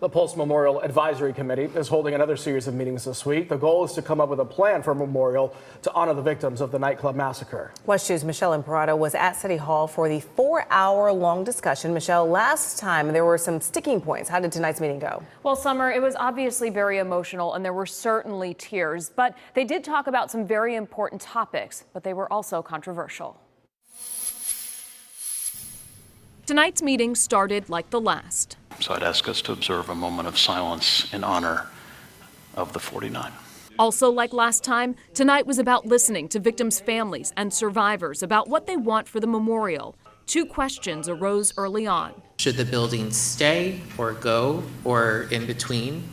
The Pulse Memorial Advisory Committee is holding another series of meetings this week. The goal is to come up with a plan for a memorial to honor the victims of the nightclub massacre. WESH 2's Michelle Imparato was at City Hall for the 4-hour-long discussion. Michelle, last time there were some sticking points. How did tonight's meeting go? Well, Summer, it was obviously very emotional and there were certainly tears, but they did talk about some very important topics, but they were also controversial. Tonight's meeting started like the last. So I'd ask us to observe a moment of silence in honor of the 49. Also, like last time, tonight was about listening to victims' families and survivors about what they want for the memorial. 2 questions arose early on. Should the building stay or go or in between?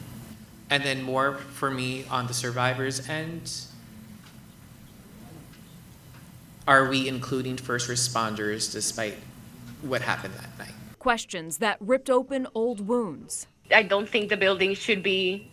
And then more for me on the survivors' end. Are we including first responders despite what happened that night? Questions that ripped open old wounds. I don't think the building should be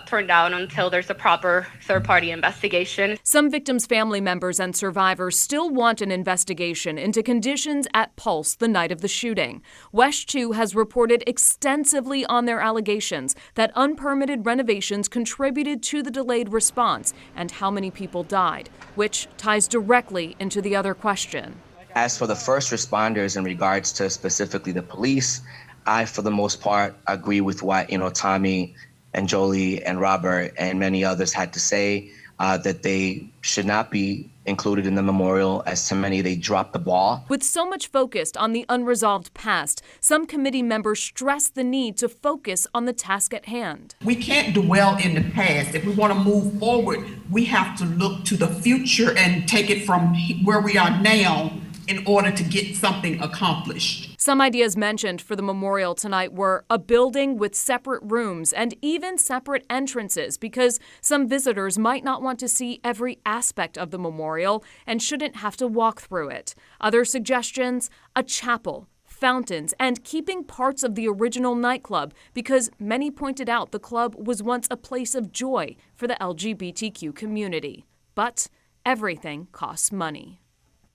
turned down until there's a proper third-party investigation. Some victims' family members and survivors still want an investigation into conditions at Pulse the night of the shooting. WESH 2 has reported extensively on their allegations that unpermitted renovations contributed to the delayed response and how many people died, which ties directly into the other question. As for the first responders in regards to specifically the police, I, for the most part, agree with what, Tommy and Jolie and Robert and many others had to say, that they should not be included in the memorial. As to many, they dropped the ball. With so much focused on the unresolved past, some committee members stressed the need to focus on the task at hand. We can't dwell in the past. If we want to move forward, we have to look to the future and take it from where we are now in order to get something accomplished. Some ideas mentioned for the memorial tonight were a building with separate rooms and even separate entrances, because some visitors might not want to see every aspect of the memorial and shouldn't have to walk through it. Other suggestions: a chapel, fountains, and keeping parts of the original nightclub, because many pointed out the club was once a place of joy for the LGBTQ community. But everything costs money.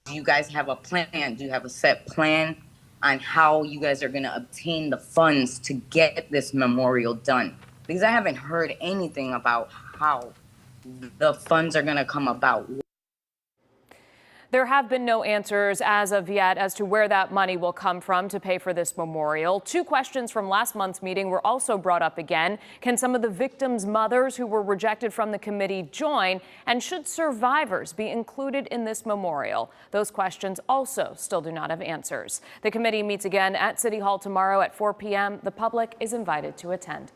Do you guys have a plan? Do you have a set plan on how you guys are going to obtain the funds to get this memorial done? Because I haven't heard anything about how the funds are going to come about. There have been no answers as of yet as to where that money will come from to pay for this memorial. 2 questions from last month's meeting were also brought up again. Can some of the victims' mothers who were rejected from the committee join? And should survivors be included in this memorial? Those questions also still do not have answers. The committee meets again at City Hall tomorrow at 4 p.m. The public is invited to attend.